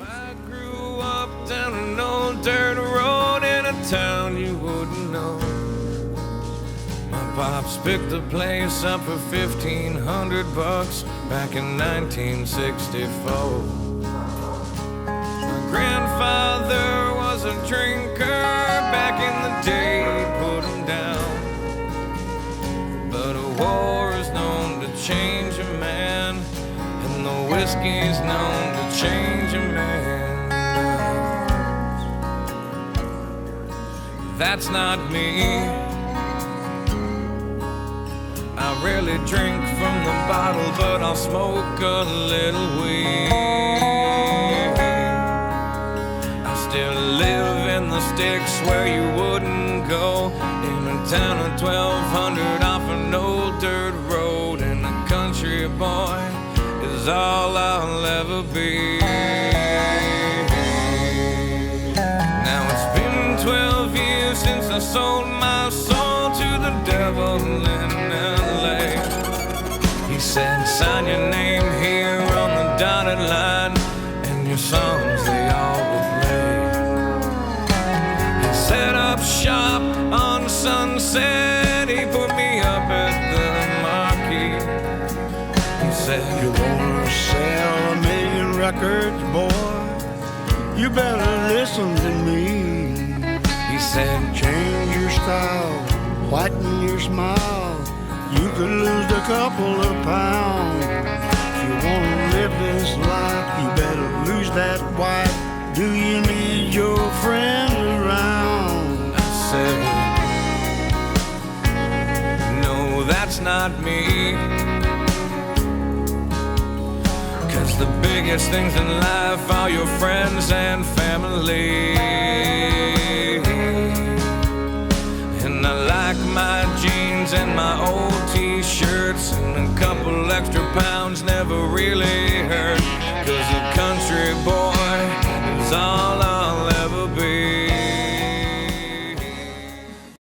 I grew up down an old dirt road in a town you wouldn't know. My pops picked the place up for $1,500 back in 1964. My grandfather was a drinker back in the day, put him down. But a war is known to change a man, and the whiskey's known to change a man. That's not me. I rarely drink from the bottle, but I'll smoke a little weed. I still live in the sticks where you wouldn't go, in a town of 1,200 off an old dirt road, and a country boy is all I'll ever be. Now it's been 12 years since I sold my soul to the devil in LA. He said, sign your name here on the dotted line, and your songs they all will play. He set up shop on Sunset, he put me up at the marquee. He said, you wanna sell 1,000,000 records, boy? You better listen to me. He said, change your style, whiten your smile. You could lose a couple of pounds. If you wanna live this life, you better lose that wife. Do you need your friends around? I said, no, that's not me. 'Cause the biggest things in life are your friends and family. And I like my jeans and my old t-shirts, and a couple extra pounds never really hurt. 'Cause a country boy is all